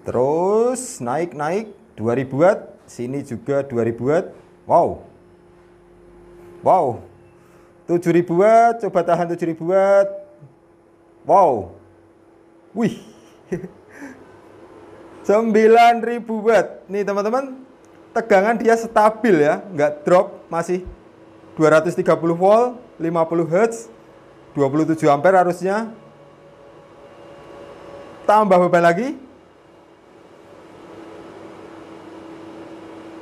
Terus naik 2000 watt, sini juga 2000 watt. Wow. Wow. 7000 watt, coba tahan 7000 watt. Wow. Wih. 9000 watt. Nih teman-teman, tegangan dia stabil ya, nggak drop, masih 230 volt, 50 Hz, 27 ampere harusnya. Tambah beban lagi.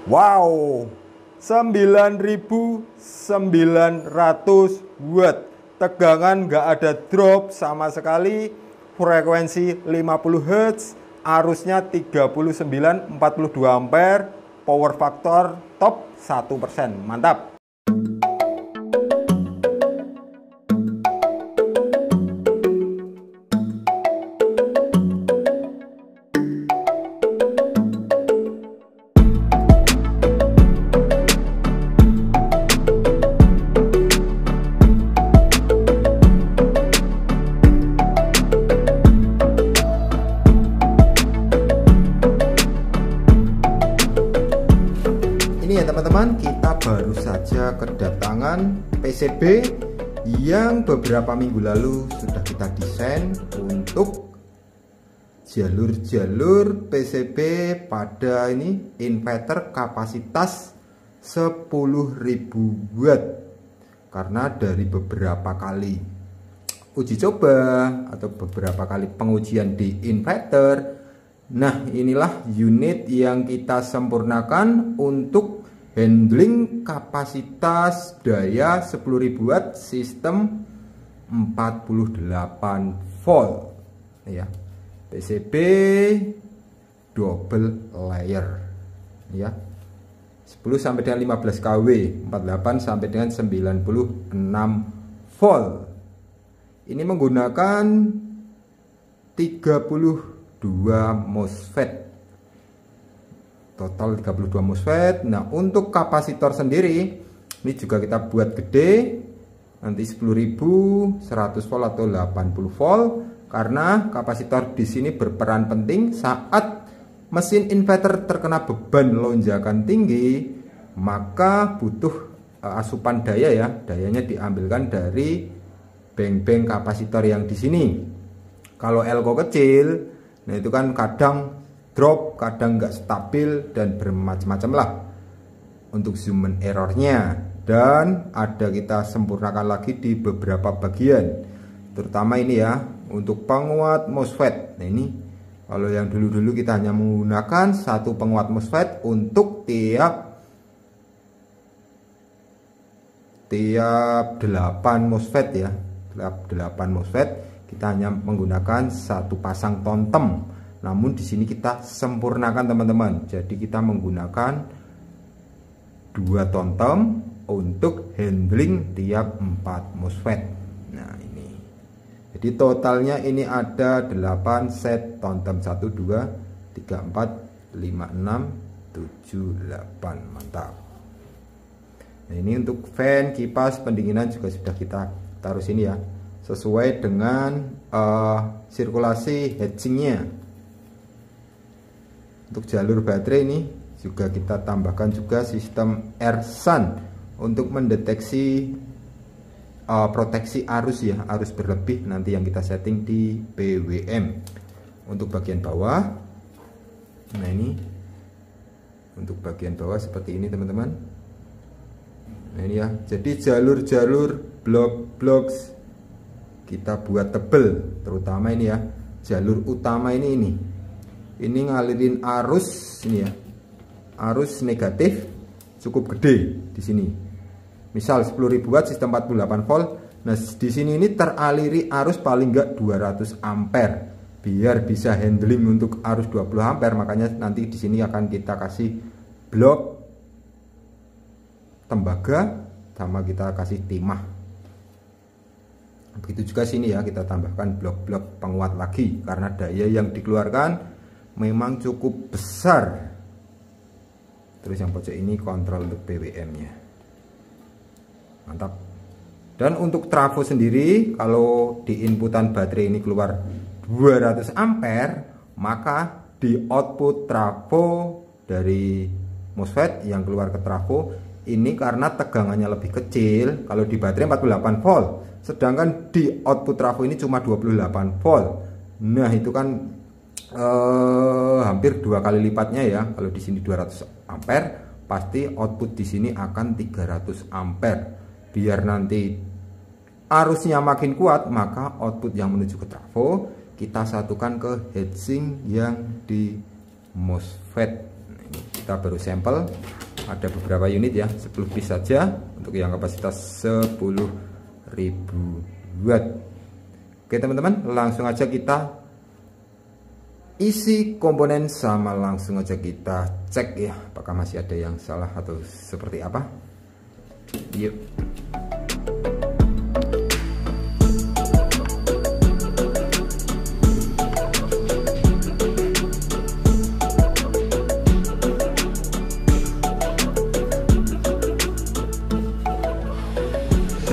Wow, 9900 watt. Tegangan nggak ada drop sama sekali. Frekuensi 50 Hz, arusnya 39, 42 ampere. Power factor top 1%. Mantap. Ini ya teman-teman, kita baru saja kedatangan PCB yang beberapa minggu lalu sudah kita desain untuk jalur-jalur PCB pada ini inverter kapasitas 10.000 watt. Karena dari beberapa kali uji coba atau beberapa kali pengujian di inverter, nah inilah unit yang kita sempurnakan untuk handling kapasitas daya 10.000 watt sistem 48 volt ya. PCB double layer ya. 10 sampai dengan 15 kW, 48 sampai dengan 96 volt. Ini menggunakan 32 MOSFET. Total 32 MOSFET. Nah, untuk kapasitor sendiri ini juga kita buat gede. Nanti 10.000, 100 volt atau 80 volt, karena kapasitor di sini berperan penting saat mesin inverter terkena beban lonjakan tinggi, maka butuh asupan daya ya. Dayanya diambilkan dari bank-bank kapasitor yang di sini. Kalau elko kecil, nah itu kan kadang drop, kadang nggak stabil dan bermacam-macam lah untuk human errornya. Dan ada kita sempurnakan lagi di beberapa bagian, terutama ini ya untuk penguat MOSFET. Nah ini kalau yang dulu-dulu kita hanya menggunakan satu penguat MOSFET untuk tiap 8 MOSFET ya. Tiap 8 MOSFET kita hanya menggunakan satu pasang tontem. Namun di sini kita sempurnakan teman-teman. Jadi kita menggunakan 2 tontem untuk handling tiap 4 MOSFET. Nah ini. Jadi totalnya ini ada 8 set tontem. 1, 2, 3, 4, 5, 6, 7, 8. Mantap. Nah ini untuk fan, kipas, pendinginan juga sudah kita taruh sini ya. Sesuai dengan sirkulasi heatsingnya. Untuk jalur baterai ini juga kita tambahkan juga sistem AirSun untuk mendeteksi proteksi arus ya, arus berlebih nanti yang kita setting di BWM. Untuk bagian bawah, nah ini untuk bagian bawah seperti ini teman-teman. Nah ini ya, jadi jalur-jalur blok kita buat tebel, terutama ini ya, jalur utama ini ngalirin arus ini ya, arus negatif cukup gede di sini. Misal 10.000 watt sistem 48 volt. Nah, di sini ini teraliri arus paling enggak 200 ampere biar bisa handling untuk arus 20 ampere. Makanya nanti di sini akan kita kasih blok tembaga sama kita kasih timah. Begitu juga sini ya, kita tambahkan blok-blok penguat lagi karena daya yang dikeluarkan memang cukup besar. Terus yang pojok ini kontrol untuk BWM-nya. Mantap. Dan untuk trafo sendiri, kalau di inputan baterai ini keluar 200 ampere, maka di output trafo dari MOSFET yang keluar ke trafo ini karena tegangannya lebih kecil. Kalau di baterai 48 volt, sedangkan di output trafo ini cuma 28 volt. Nah, itu kan hampir 2 kali lipatnya ya. Kalau di sini 200 ampere, pasti output di sini akan 300 ampere. Biar nanti arusnya makin kuat, maka output yang menuju ke trafo kita satukan ke heatsink yang di MOSFET. Ini kita baru sampel, ada beberapa unit ya, 10 piece saja untuk yang kapasitas 10.000 watt. Oke teman-teman, langsung aja kita isi komponen sama langsung aja kita cek ya, apakah masih ada yang salah atau seperti apa. Yuk.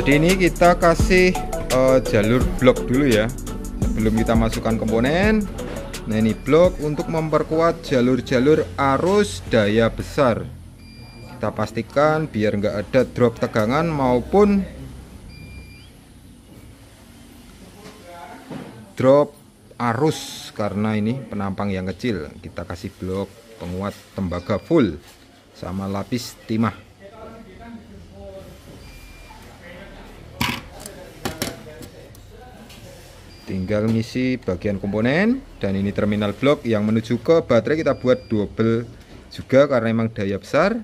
Jadi ini kita kasih jalur blok dulu ya, sebelum kita masukkan komponen. Nah, ini blok untuk memperkuat jalur-jalur arus daya besar. Kita pastikan biar nggak ada drop tegangan maupun drop arus, karena ini penampang yang kecil. Kita kasih blok penguat tembaga full sama lapis timah. Tinggal ngisi bagian komponen, dan ini terminal blok yang menuju ke baterai kita buat double juga karena memang daya besar.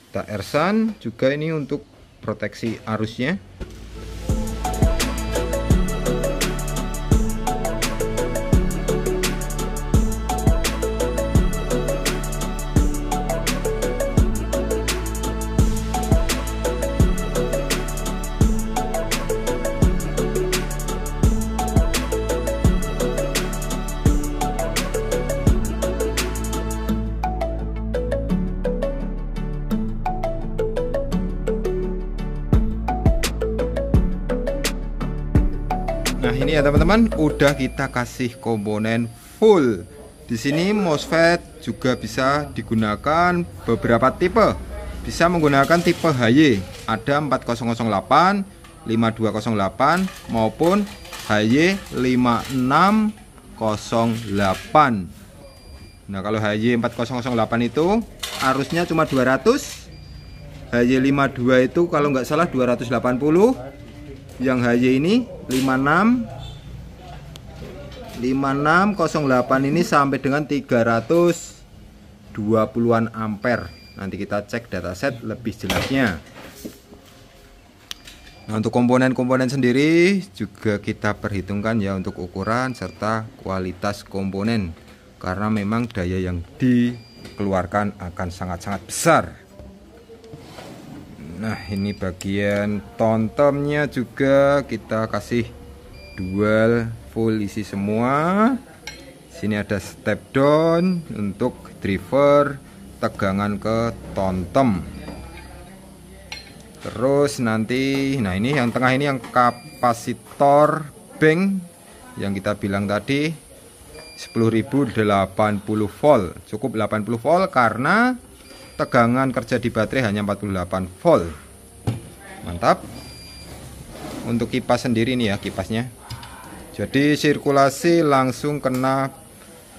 Kita ersan juga ini untuk proteksi arusnya. Nah, ini ya teman-teman, udah kita kasih komponen full. Di sini MOSFET juga bisa digunakan beberapa tipe. Bisa menggunakan tipe HY, ada 4008, 5208 maupun HY 5608. Nah, kalau HY 4008 itu arusnya cuma 200. HY 52 itu kalau nggak salah 280. Yang HY ini 5608 ini sampai dengan 320-an ampere. Nanti kita cek dataset lebih jelasnya. Nah, untuk komponen-komponen sendiri juga kita perhitungkan ya untuk ukuran serta kualitas komponen, karena memang daya yang dikeluarkan akan sangat-sangat besar. Nah, ini bagian tontomnya juga kita kasih dual full isi semua. Sini ada step down untuk driver tegangan ke tontom. Terus nanti, nah ini yang tengah ini yang kapasitor bank yang kita bilang tadi 10.080 volt. Cukup 80 volt karena tegangan kerja di baterai hanya 48 volt. Mantap. Untuk kipas sendiri nih ya, kipasnya. Jadi sirkulasi langsung kena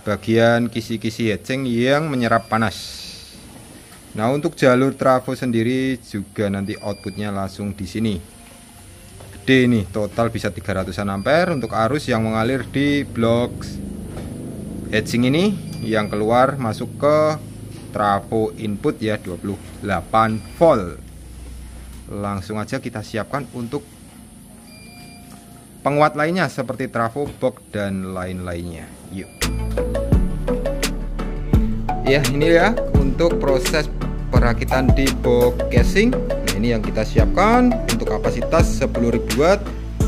bagian kisi-kisi heatsink yang menyerap panas. Nah, untuk jalur trafo sendiri juga nanti outputnya langsung di sini. Gede nih, total bisa 300-an ampere untuk arus yang mengalir di blok heatsink ini, yang keluar masuk ke trafo input ya 28 volt. Langsung aja kita siapkan untuk penguat lainnya seperti trafo box dan lain-lainnya. Yuk. Ya, ini ya untuk proses perakitan di box casing. Nah, ini yang kita siapkan untuk kapasitas 10.000 watt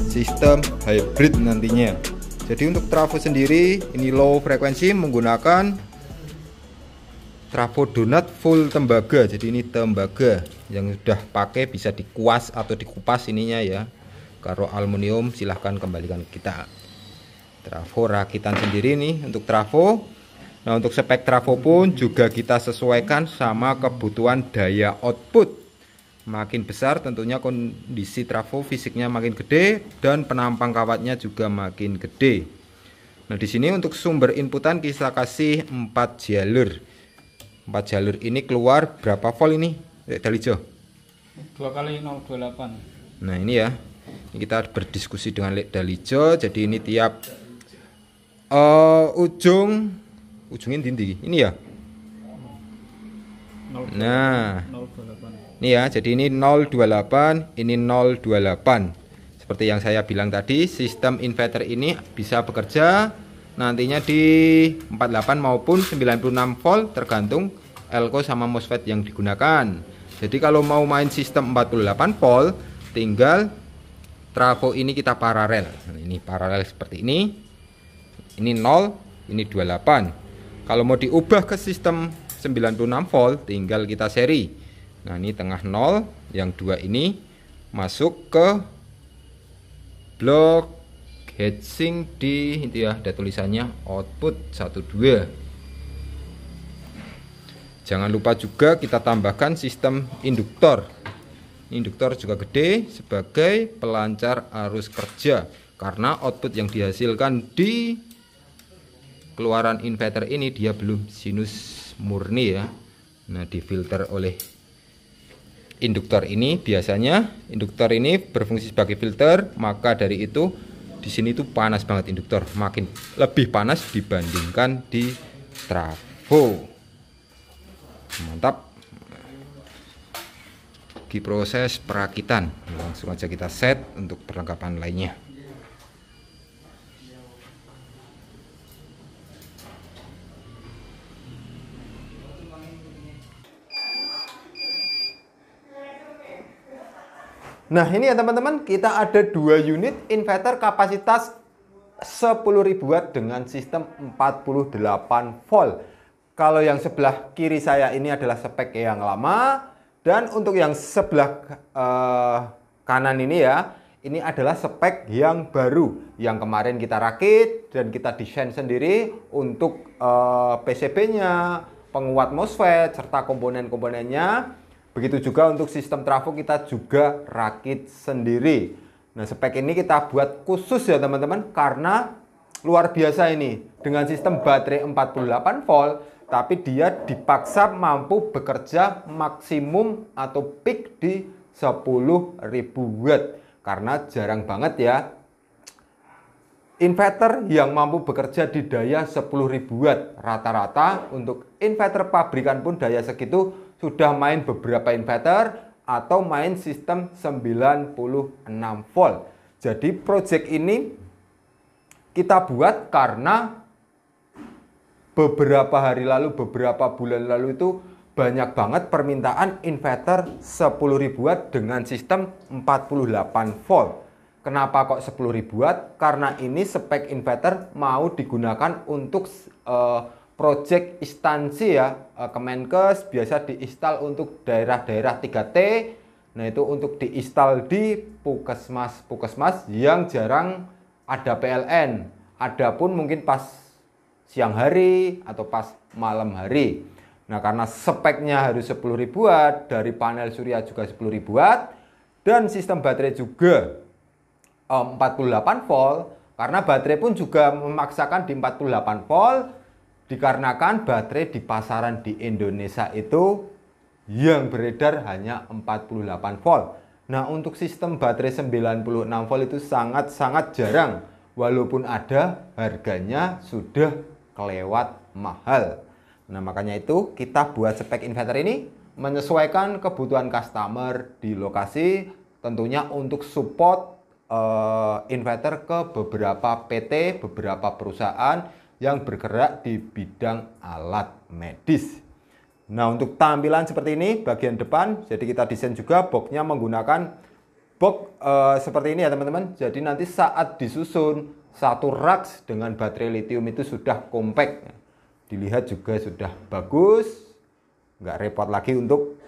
sistem hybrid nantinya. Jadi untuk trafo sendiri ini low frekuensi menggunakan trafo donat full tembaga. Jadi ini tembaga yang sudah pakai, bisa dikuas atau dikupas ininya ya. Kalau aluminium silahkan kembalikan kita. Trafo rakitan sendiri nih untuk trafo Nah, untuk spek trafo pun juga kita sesuaikan sama kebutuhan daya output. Makin besar tentunya kondisi trafo fisiknya makin gede dan penampang kawatnya juga makin gede. Nah, di sini untuk sumber inputan kita kasih 4 jalur. 4 jalur ini keluar berapa volt ini? Dalijo? 2 kali 0,28. Nah, ini ya. Ini kita berdiskusi dengan Lek Dalijo. Jadi ini tiap ujungnya tinggi. Ini ya. Nah, 0,28. ini ya. Jadi ini 028, ini 028. Seperti yang saya bilang tadi, sistem inverter ini bisa bekerja nantinya di 48 maupun 96 volt tergantung elko sama MOSFET yang digunakan. Jadi kalau mau main sistem 48 volt, tinggal trafo ini kita paralel. Nah, ini paralel seperti ini. Ini 0, ini 28. Kalau mau diubah ke sistem 96 volt, tinggal kita seri. Nah, ini tengah 0, yang 2 ini masuk ke blok heatsink di itu ya, ada tulisannya output 12. Jangan lupa juga kita tambahkan sistem induktor. Induktor juga gede sebagai pelancar arus kerja, karena output yang dihasilkan di keluaran inverter ini dia belum sinus murni ya. Nah, difilter oleh induktor ini. Biasanya induktor ini berfungsi sebagai filter, maka dari itu di sini tuh panas banget induktor, makin lebih panas dibandingkan di trafo. Mantap. Di proses perakitan, langsung aja kita set untuk perlengkapan lainnya. Nah, ini ya teman-teman, kita ada 2 unit inverter kapasitas 10.000 watt dengan sistem 48 volt. Kalau yang sebelah kiri saya ini adalah spek yang lama, dan untuk yang sebelah kanan ini ya, ini adalah spek yang baru yang kemarin kita rakit dan kita desain sendiri untuk PCB-nya, penguat MOSFET serta komponen-komponennya. Begitu juga untuk sistem trafo kita juga rakit sendiri. Nah, spek ini kita buat khusus ya teman-teman, karena luar biasa ini dengan sistem baterai 48 volt, tapi dia dipaksa mampu bekerja maksimum atau peak di 10.000 watt. Karena jarang banget ya inverter yang mampu bekerja di daya 10.000 watt. Rata-rata untuk inverter pabrikan pun daya segitu sudah main beberapa inverter atau main sistem 96 volt. Jadi project ini kita buat karena beberapa hari lalu, beberapa bulan lalu itu banyak banget permintaan inverter 10.000 watt dengan sistem 48 volt. Kenapa kok 10.000 watt? Karena ini spek inverter mau digunakan untuk project instansi ya, Kemenkes biasa diinstal untuk daerah-daerah 3T. Nah, itu untuk diinstal di puskesmas yang jarang ada PLN. Adapun mungkin pas siang hari atau pas malam hari. Nah, karena speknya harus 10.000 watt, dari panel surya juga 10.000 watt, dan sistem baterai juga 48 volt, karena baterai pun juga memaksakan di 48 volt, dikarenakan baterai di pasaran di Indonesia itu yang beredar hanya 48 volt. Nah, untuk sistem baterai 96 volt itu sangat-sangat jarang. Walaupun ada, harganya sudah kelewat mahal. Nah, makanya itu kita buat spek inverter ini menyesuaikan kebutuhan customer di lokasi, tentunya untuk support inverter ke beberapa PT, beberapa perusahaan yang bergerak di bidang alat medis. Nah, untuk tampilan seperti ini bagian depan, jadi kita desain juga boxnya menggunakan box seperti ini ya teman-teman. Jadi nanti saat disusun satu rak dengan baterai lithium itu sudah compact. Dilihat juga sudah bagus, nggak repot lagi untuk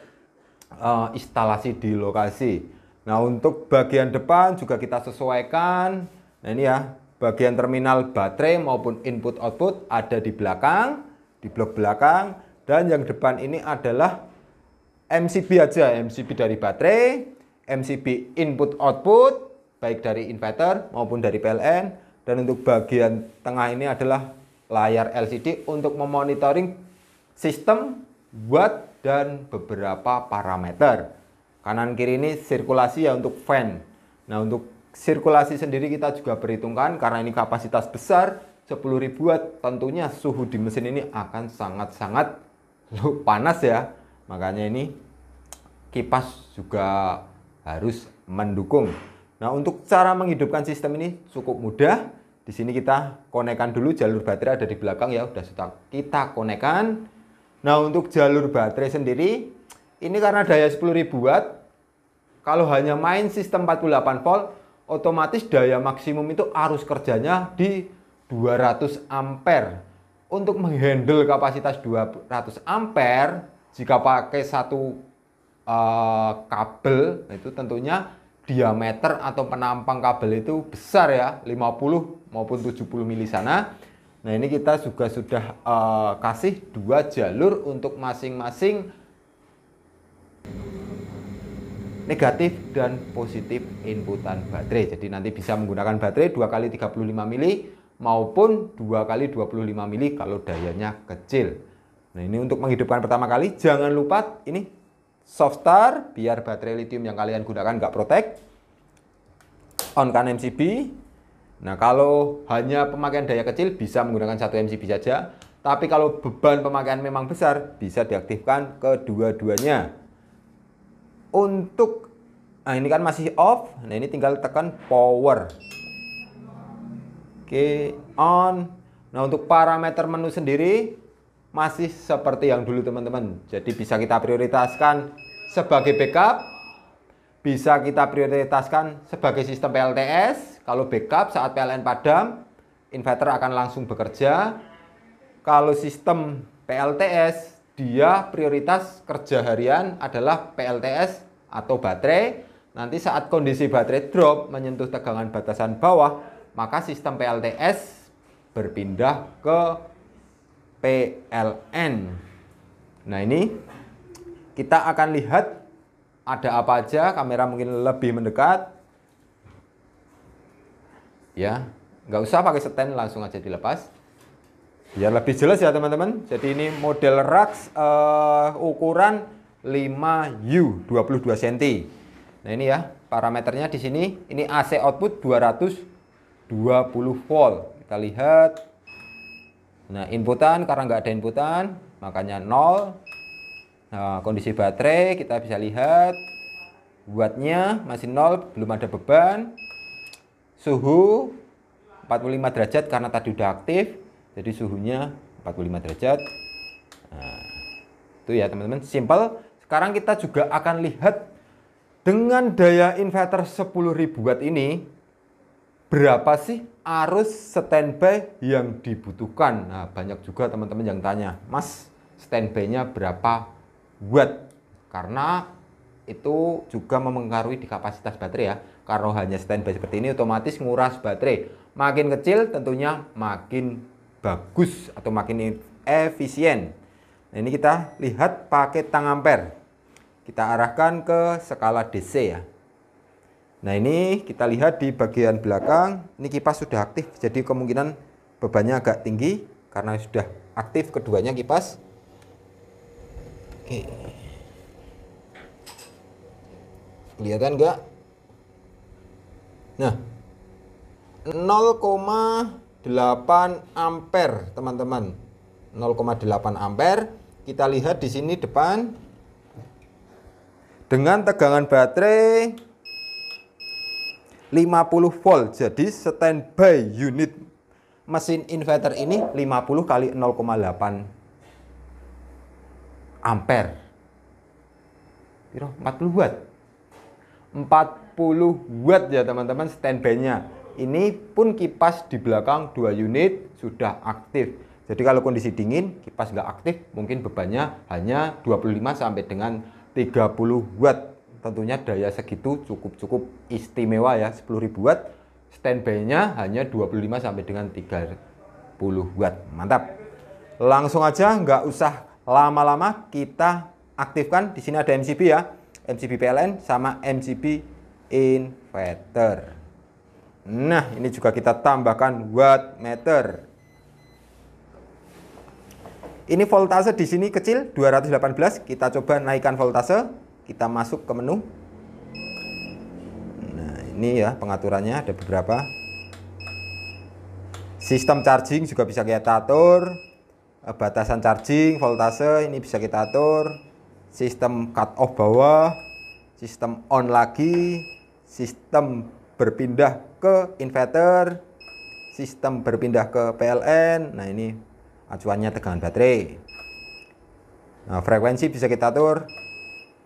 instalasi di lokasi. Nah, untuk bagian depan juga kita sesuaikan. Nah, ini ya, bagian terminal baterai maupun input output ada di belakang. di blok belakang, dan yang depan ini adalah MCB aja, MCB dari baterai, MCB input output baik dari inverter maupun dari PLN, dan untuk bagian tengah ini adalah layar LCD untuk memonitoring sistem, watt, dan beberapa parameter. Kanan kiri ini sirkulasi ya untuk fan. Nah, untuk sirkulasi sendiri kita juga perhitungkan karena ini kapasitas besar 10.000 watt, tentunya suhu di mesin ini akan sangat-sangat panas ya. Makanya ini kipas juga harus mendukung. Nah, untuk cara menghidupkan sistem ini cukup mudah. Di sini kita konekkan dulu, jalur baterai ada di belakang ya, sudah kita konekkan. Nah, untuk jalur baterai sendiri ini karena daya 10.000 watt, kalau hanya main sistem 48 volt, otomatis daya maksimum itu arus kerjanya di 200 ampere. Untuk menghandle kapasitas 200 ampere, jika pakai satu kabel, itu tentunya diameter atau penampang kabel itu besar ya, 50 maupun 70 mili sana. Nah, ini kita juga sudah kasih 2 jalur untuk masing-masing negatif dan positif inputan baterai. Jadi nanti bisa menggunakan baterai 2 kali 35 mili maupun 2 kali 25 mili kalau dayanya kecil. Nah, ini untuk menghidupkan pertama kali, jangan lupa ini soft start biar baterai lithium yang kalian gunakan nggak protek. On kan MCB. Nah, kalau hanya pemakaian daya kecil bisa menggunakan 1 MCB saja. Tapi kalau beban pemakaian memang besar, bisa diaktifkan kedua-duanya. Untuk, nah ini kan masih off. Nah, ini tinggal tekan power. Oke, on. Nah, untuk parameter menu sendiri masih seperti yang dulu teman-teman. Jadi bisa kita prioritaskan sebagai backup, bisa kita prioritaskan sebagai sistem PLTS. Kalau backup saat PLN padam, inverter akan langsung bekerja. Kalau sistem PLTS, dia prioritas kerja harian adalah PLTS atau baterai. Nanti saat kondisi baterai drop menyentuh tegangan batasan bawah, maka sistem PLTS berpindah ke PLN. Nah, ini kita akan lihat ada apa aja. Kamera mungkin lebih mendekat ya, nggak usah pakai stand, langsung aja dilepas biar lebih jelas ya teman-teman. Jadi ini model RAX ukuran 5U 22 cm. Nah, ini ya parameternya di sini. Ini AC output 220 volt. Kita lihat. Nah, inputan karena nggak ada inputan makanya 0. Nah, kondisi baterai kita bisa lihat wattnya masih 0, belum ada beban. Suhu 45 derajat karena tadi udah aktif, jadi suhunya 45 derajat. Nah, itu ya teman-teman, simple. Sekarang kita juga akan lihat dengan daya inverter 10.000 watt ini berapa sih arus standby yang dibutuhkan. Nah, banyak juga teman-teman yang tanya, Mas, standby-nya berapa watt? Karena itu juga mempengaruhi di kapasitas baterai ya. Kalau hanya standby seperti ini otomatis nguras baterai. Makin kecil tentunya makin bagus atau makin efisien. Nah, ini kita lihat pakai tang ampere. Kita arahkan ke skala DC ya. Nah, ini kita lihat di bagian belakang, ini kipas sudah aktif. Jadi kemungkinan bebannya agak tinggi karena sudah aktif keduanya kipas. Oke. Kelihatan enggak? Nah, 0,8 ampere teman-teman. 0,8 ampere. Kita lihat di sini depan dengan tegangan baterai 50 volt. Jadi standby unit mesin inverter ini 50 kali 0,8 ampere. 40 watt. 40 watt ya teman-teman standby-nya. Ini pun kipas di belakang 2 unit sudah aktif. Jadi kalau kondisi dingin kipas nggak aktif, mungkin bebannya hanya 25 sampai dengan 30 watt. Tentunya daya segitu cukup istimewa ya, 10.000 watt. Standby-nya hanya 25 sampai dengan 30 watt. Mantap. Langsung aja, nggak usah lama-lama, kita aktifkan. Di sini ada MCB ya, MCB PLN sama MCB inverter. Nah, ini juga kita tambahkan wattmeter. Ini voltase di sini kecil 218. Kita coba naikkan voltase. Kita masuk ke menu. Nah, ini ya pengaturannya ada beberapa. Sistem charging juga bisa kita atur. Batasan charging, voltase ini bisa kita atur. Sistem cut off bawah, sistem on lagi, sistem berpindah ke inverter, sistem berpindah ke PLN. Nah, ini acuannya tegangan baterai. Nah, frekuensi bisa kita atur.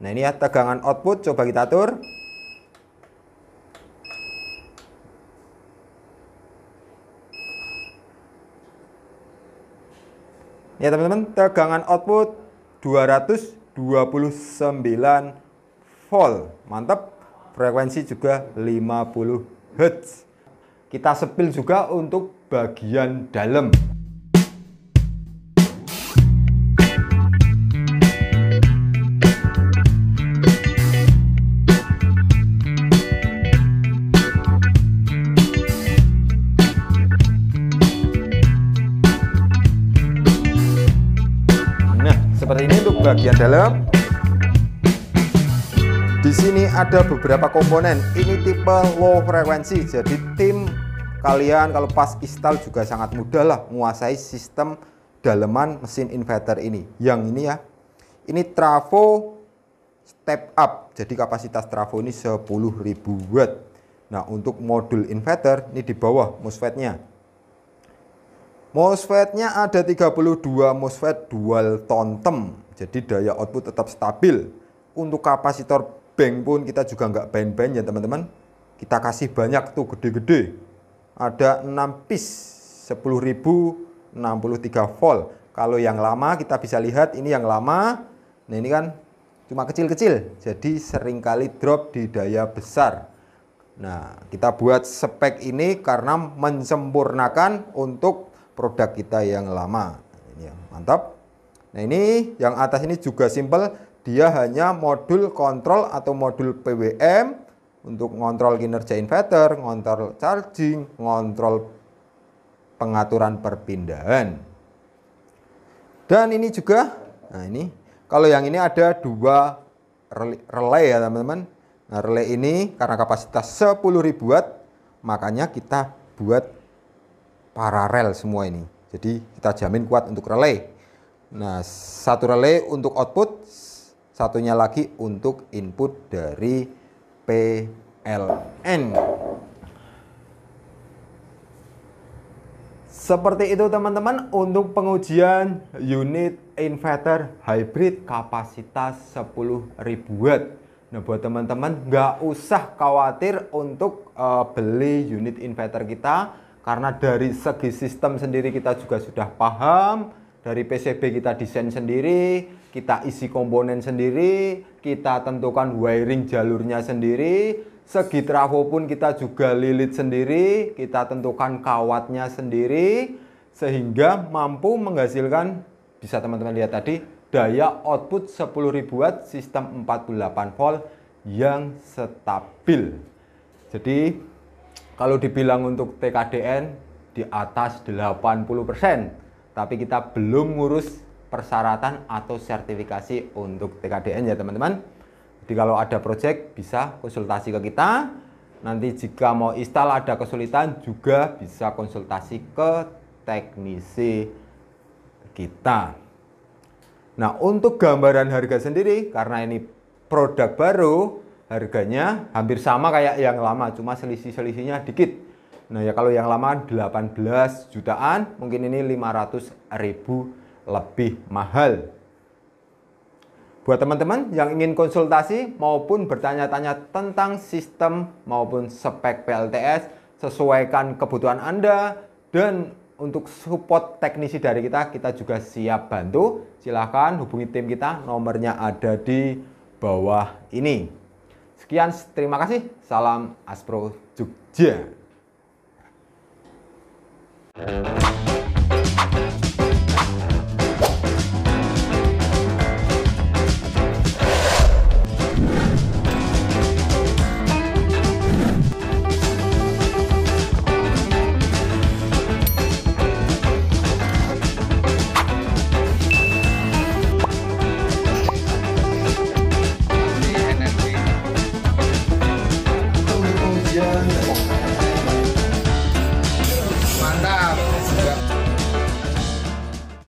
Nah, ini ya tegangan output, coba kita atur. Ya teman-teman, tegangan output 229 volt. Mantap. Frekuensi juga 50 Hz. Kita sepil juga untuk bagian dalam. Nah, seperti ini untuk bagian dalam. Di sini ada beberapa komponen. Ini tipe low frekuensi. Jadi tim kalian kalau pas install juga sangat mudah lah menguasai sistem daleman mesin inverter ini. Yang ini ya. Ini trafo step up. Jadi kapasitas trafo ini 10.000 watt. Nah, untuk modul inverter ini di bawah MOSFET-nya. MOSFET-nya ada 32 MOSFET dual tandem. Jadi daya output tetap stabil. Untuk kapasitor bank pun kita juga nggak ban-ban ya teman-teman. Kita kasih banyak tuh gede-gede. Ada 6 piece 10.063 volt. Kalau yang lama kita bisa lihat ini yang lama. Nah, ini kan cuma kecil-kecil. Jadi seringkali drop di daya besar. Nah, kita buat spek ini karena menyempurnakan untuk produk kita yang lama. Ini ya, mantap. Nah, ini yang atas ini juga simple. Dia hanya modul kontrol atau modul PWM untuk ngontrol kinerja inverter, ngontrol charging, ngontrol pengaturan perpindahan. Dan ini juga, nah ini, kalau yang ini ada 2 relay ya teman-teman. Nah, relay ini karena kapasitas 10.000 watt, makanya kita buat paralel semua ini. Jadi kita jamin kuat untuk relay. Nah, satu relay untuk output, satunya lagi untuk input dari PLN. Seperti itu teman-teman untuk pengujian unit inverter hybrid kapasitas 10.000 watt. Nah, buat teman-teman nggak usah khawatir untuk beli unit inverter kita, karena dari segi sistem sendiri kita juga sudah paham. Dari PCB kita desain sendiri, kita isi komponen sendiri, kita tentukan wiring jalurnya sendiri, segi trafo pun kita juga lilit sendiri, kita tentukan kawatnya sendiri, sehingga mampu menghasilkan, bisa teman-teman lihat tadi, daya output 10.000 watt sistem 48 volt yang stabil. Jadi kalau dibilang untuk TKDN di atas 80%. Tapi kita belum ngurus persyaratan atau sertifikasi untuk TKDN ya teman-teman. Jadi kalau ada project bisa konsultasi ke kita. Nanti jika mau install ada kesulitan juga bisa konsultasi ke teknisi kita. Nah, untuk gambaran harga sendiri, karena ini produk baru, harganya hampir sama kayak yang lama, cuma selisih-selisihnya dikit. Nah, ya kalau yang lama 18 jutaan, mungkin ini 500.000 lebih mahal. Buat teman-teman yang ingin konsultasi maupun bertanya-tanya tentang sistem maupun spek PLTS, sesuaikan kebutuhan Anda, dan untuk support teknisi dari kita juga siap bantu. Silahkan hubungi tim kita, nomornya ada di bawah ini. Sekian, terima kasih. Salam Aspro Jogja.